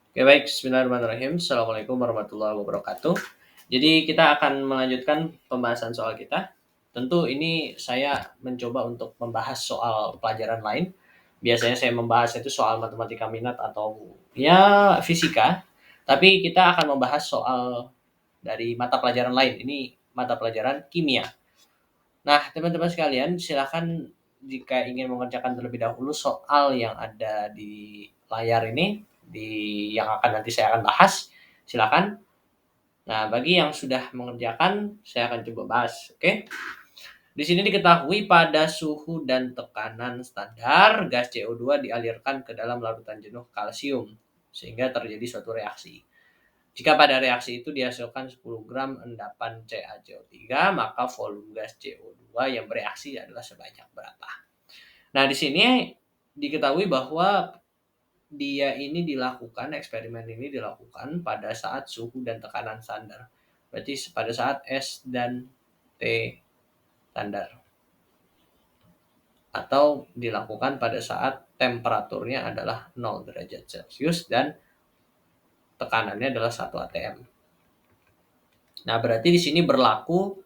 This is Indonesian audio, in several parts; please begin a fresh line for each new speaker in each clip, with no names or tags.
Oke baik, bismillahirrahmanirrahim. Assalamualaikum warahmatullahi wabarakatuh. Jadi kita akan melanjutkan pembahasan soal kita. Tentu ini saya mencoba untuk membahas soal pelajaran lain. Biasanya saya membahas itu soal matematika minat atau ya fisika. Tapi kita akan membahas soal dari mata pelajaran lain. Ini mata pelajaran kimia. Nah, teman-teman sekalian, silakan jika ingin mengerjakan terlebih dahulu soal yang ada di layar ini, yang akan nanti saya akan bahas, silakan. Nah, bagi yang sudah mengerjakan, saya akan coba bahas, oke? Di sini diketahui pada suhu dan tekanan standar, gas CO2 dialirkan ke dalam larutan jenuh kalsium, sehingga terjadi suatu reaksi. Jika pada reaksi itu dihasilkan 10 gram endapan CaCO3, maka volume gas CO2 yang bereaksi adalah sebanyak berapa? Nah, di sini diketahui bahwa eksperimen ini dilakukan pada saat suhu dan tekanan standar. Berarti pada saat S dan T standar. Atau dilakukan pada saat temperaturnya adalah 0 derajat Celcius dan tekanannya adalah 1 atm. Nah, berarti di sini berlaku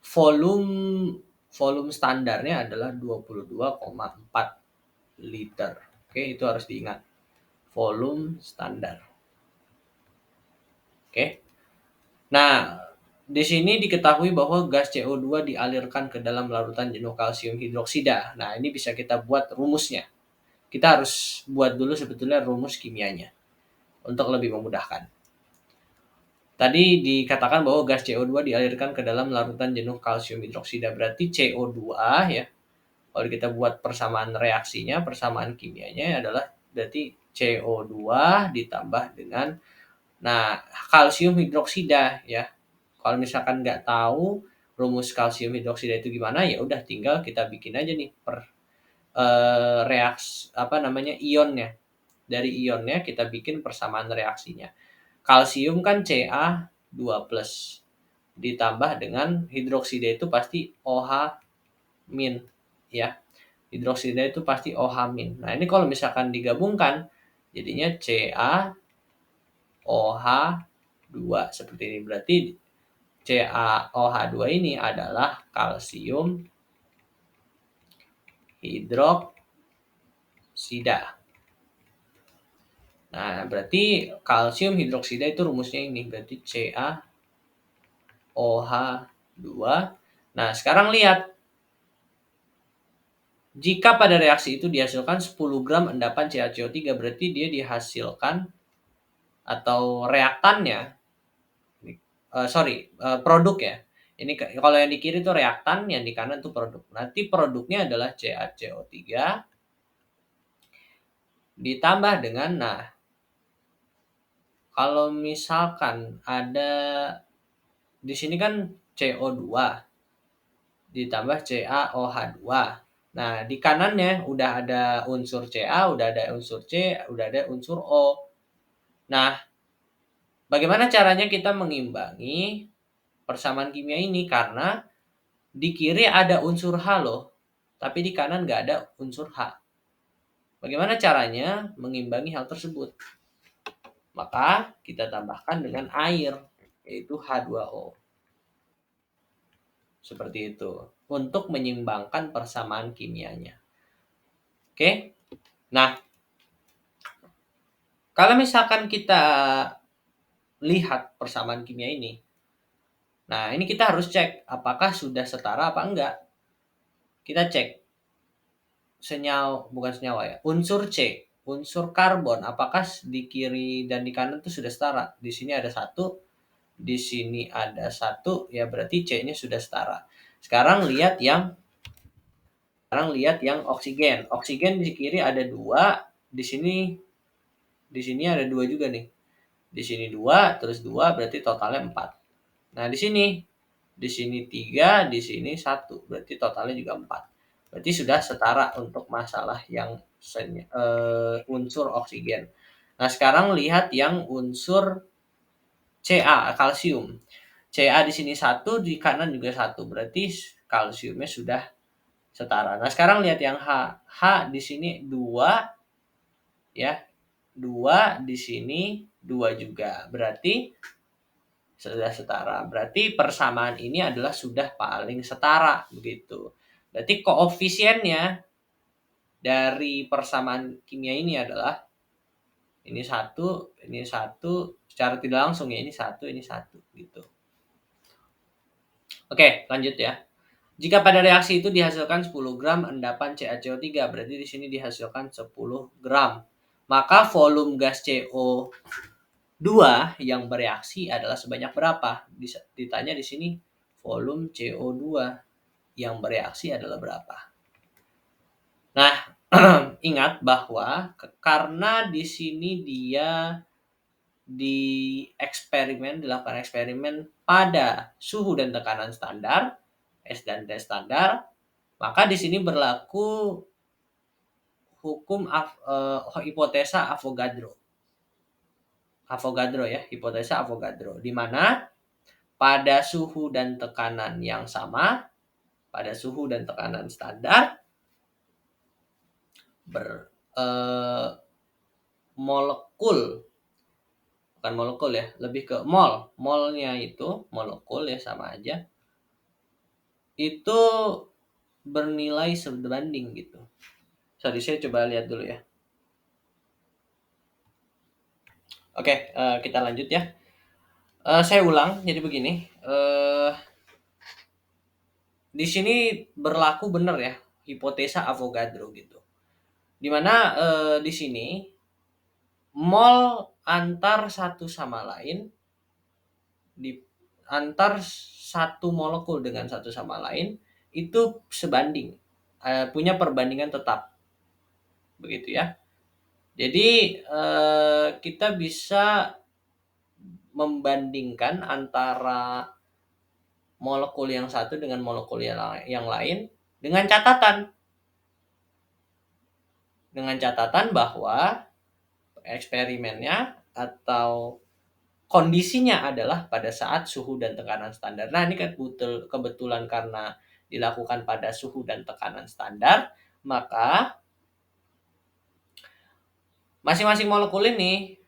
volume standarnya adalah 22,4 liter. Oke, itu harus diingat. Volume standar. Oke. Nah, di sini diketahui bahwa gas CO2 dialirkan ke dalam larutan jenuh kalsium hidroksida. Nah, ini bisa kita buat rumusnya. Kita harus buat dulu sebetulnya rumus kimianya untuk lebih memudahkan. Tadi dikatakan bahwa gas CO2 dialirkan ke dalam larutan jenuh kalsium hidroksida. Berarti CO2 ya. Kalau kita buat persamaan reaksinya, persamaan kimianya adalah berarti CO2 ditambah dengan kalsium hidroksida ya. Kalau misalkan nggak tahu rumus kalsium hidroksida itu gimana, ya udah tinggal kita bikin aja nih reaksi ionnya. Dari ionnya kita bikin persamaan reaksinya. Kalsium kan Ca2+ ditambah dengan hidroksida itu pasti OH- ya. Hidroksida itu pasti OH-. Nah, ini kalau misalkan digabungkan jadinya CaOH2 seperti ini. Berarti CaOH2 ini adalah kalsium hidroksida. Nah, berarti kalsium hidroksida itu rumusnya ini. Berarti CaOH2. Nah, sekarang lihat. Jika pada reaksi itu dihasilkan 10 gram endapan CaCO3, berarti dia dihasilkan atau reaktannya, produk ya. Ini kalau yang di kiri itu reaktan, yang di kanan itu produk. Nanti produknya adalah CaCO3 ditambah dengan, kalau misalkan ada di sini kan CO2 ditambah CaOH2. Nah, di kanannya udah ada unsur Ca, udah ada unsur C, udah ada unsur O. Nah, bagaimana caranya kita mengimbangi persamaan kimia ini? Karena di kiri ada unsur H loh, tapi di kanan nggak ada unsur H. Bagaimana caranya mengimbangi hal tersebut? Maka kita tambahkan dengan air, yaitu H2O. Seperti itu. Untuk menyeimbangkan persamaan kimianya. Oke? Nah, kalau misalkan kita lihat persamaan kimia ini, nah ini kita harus cek apakah sudah setara apa enggak. Kita cek unsur C, unsur karbon, apakah di kiri dan di kanan itu sudah setara. Di sini ada 1, di sini ada 1, ya berarti C-nya sudah setara. Sekarang lihat yang oksigen. Oksigen di kiri ada 2, di sini ada 2 juga nih. Di sini 2, terus 2 berarti totalnya 4. Nah, di sini 3, di sini 1, berarti totalnya juga 4. Berarti sudah setara untuk masalah yang unsur oksigen. Nah, sekarang lihat yang unsur Ca, kalsium. Ca di sini 1, di kanan juga 1, berarti kalsiumnya sudah setara. Nah, sekarang lihat yang H. H di sini 2 ya. 2 di sini 2 juga. Berarti sudah setara. Berarti persamaan ini adalah sudah paling setara begitu. Berarti koefisiennya dari persamaan kimia ini adalah ini satu, secara tidak langsung ya ini satu gitu. Oke, lanjut ya. Jika pada reaksi itu dihasilkan 10 gram endapan CaCO3, berarti di sini dihasilkan 10 gram. Maka volume gas CO2 yang bereaksi adalah sebanyak berapa? Ditanya di sini volume CO2 yang bereaksi adalah berapa? Nah, ingat bahwa karena di sini dia dilakukan eksperimen pada suhu dan tekanan standar, S dan T standar, maka di sini berlaku hukum hipotesa Avogadro. Hipotesa Avogadro, di mana pada suhu dan tekanan yang sama, pada suhu dan tekanan standar, molekul, bukan molekul ya, lebih ke molnya itu molekul ya sama aja, itu bernilai sebanding gitu. Sorry, saya coba lihat dulu ya. Oke, kita lanjut ya. Saya ulang, jadi begini. Di sini berlaku benar ya hipotesa Avogadro gitu. Dimana di sini mol antar satu sama lain antar satu molekul dengan satu sama lain itu sebanding, punya perbandingan tetap, begitu ya. Jadi kita bisa membandingkan antara molekul yang satu dengan molekul yang lain dengan catatan bahwa eksperimennya atau kondisinya adalah pada saat suhu dan tekanan standar. Nah, ini kan kebetulan karena dilakukan pada suhu dan tekanan standar, maka masing-masing molekul ini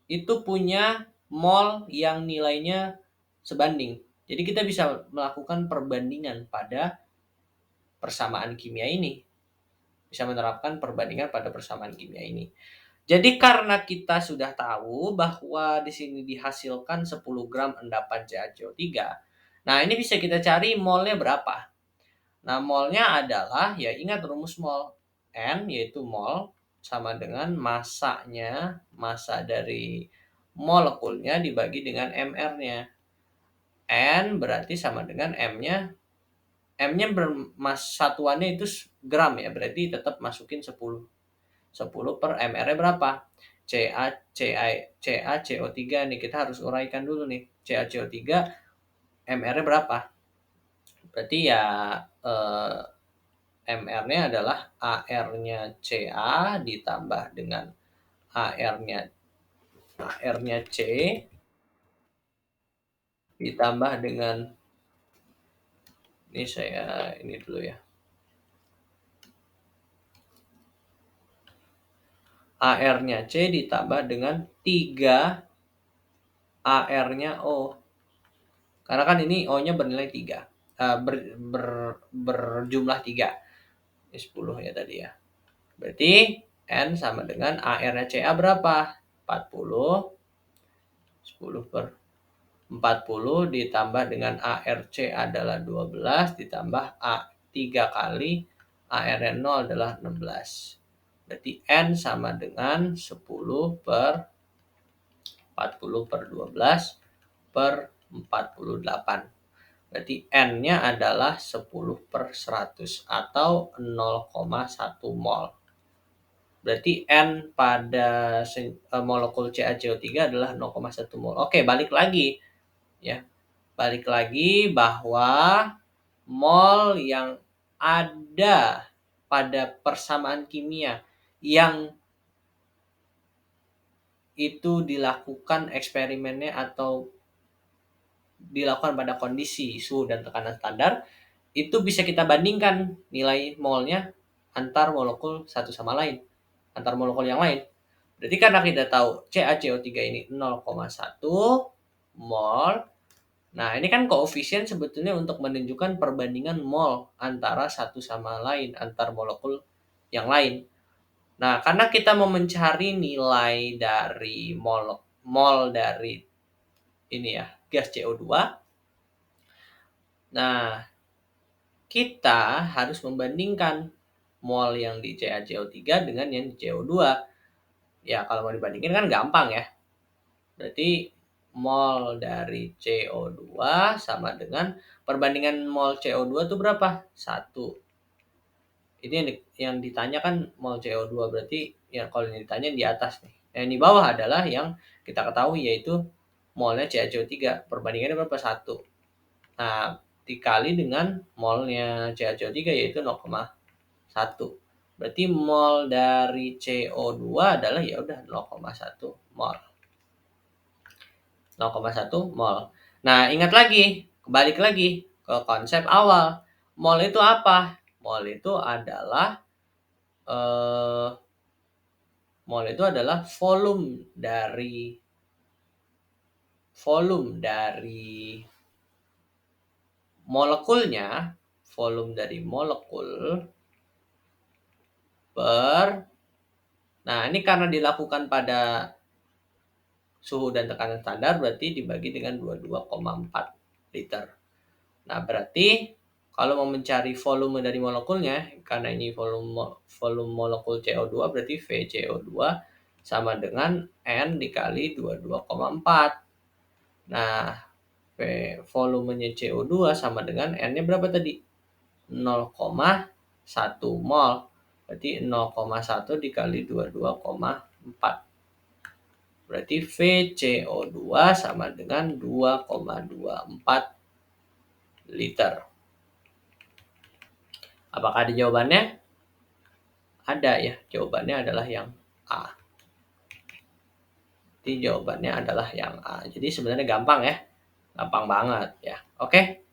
itu punya mol yang nilainya sebanding. Jadi kita bisa melakukan perbandingan pada persamaan kimia ini. Bisa menerapkan perbandingan pada persamaan kimia ini. Jadi karena kita sudah tahu bahwa di sini dihasilkan 10 gram endapan CaCO3. Nah, ini bisa kita cari molnya berapa. Nah, molnya adalah, ya ingat rumus mol. N yaitu mol sama dengan masanya, masa dari molekulnya dibagi dengan mR-nya. N berarti sama dengan M-nya. M-nya satuannya itu gram ya, berarti tetap masukin 10 per mR-nya berapa? CaCO3 nih, kita harus uraikan dulu nih. CaCO3 mR-nya berapa? Berarti ya mR-nya adalah AR-nya Ca ditambah dengan AR-nya C ditambah dengan ini dulu ya. AR-nya C ditambah dengan 3 AR-nya O. Karena kan ini O-nya bernilai 3. Berjumlah 3. Ini 10 ya tadi ya. Berarti N sama dengan AR-nya Ca berapa? 40. 10 per 40 ditambah dengan ARC adalah 12 ditambah 3 kali AR-nya 0 adalah 16. Berarti N sama dengan 10 per 40 per 12 per 48. Berarti N-nya adalah 10 per 100 atau 0,1 mol. Berarti N pada molekul CaCO3 adalah 0,1 mol. Oke, balik lagi ya. Balik lagi bahwa mol yang ada pada persamaan kimia yang itu dilakukan eksperimennya atau dilakukan pada kondisi suhu dan tekanan standar, itu bisa kita bandingkan nilai molnya antar molekul satu sama lain, antar molekul yang lain. Berarti karena kita tahu CaCO3 ini 0,1 mol. Nah, ini kan koefisien sebetulnya untuk menunjukkan perbandingan mol antara satu sama lain, antar molekul yang lain. Nah, karena kita mau mencari nilai dari mol dari ini ya, gas CO2. Nah, kita harus membandingkan mol yang di CaCO3 dengan yang di CO2. Ya, kalau mau dibandingin kan gampang ya. Berarti mol dari CO2 sama dengan perbandingan mol CO2 itu berapa? 1. Ini yang ditanya kan mol CO2, berarti ya kalau yang ditanya di atas nih. Yang di bawah adalah yang kita ketahui yaitu molnya CaCO3. Perbandingannya berapa? 1. Nah, dikali dengan molnya CaCO3 yaitu 0,1. Berarti mol dari CO2 adalah ya udah 0,1 mol. 0,1 mol. Nah, ingat lagi, balik lagi ke konsep awal. Mol itu apa? Mol itu adalah eh, mol itu adalah volume dari molekulnya, volume dari molekul per. Nah, ini karena dilakukan pada suhu dan tekanan standar berarti dibagi dengan 22,4 liter. Nah, berarti kalau mau mencari volume dari molekulnya, karena ini volume molekul CO2 berarti VCO2 sama dengan N dikali 22,4. Nah, volumenya CO2 sama dengan N-nya berapa tadi? 0,1 mol. Berarti 0,1 dikali 22,4. Berarti VCO2 sama dengan 2,24 liter. Apakah ada jawabannya? Ada ya, jawabannya adalah yang A. Jadi jawabannya adalah yang A. Jadi sebenarnya gampang ya. Gampang banget ya. Oke.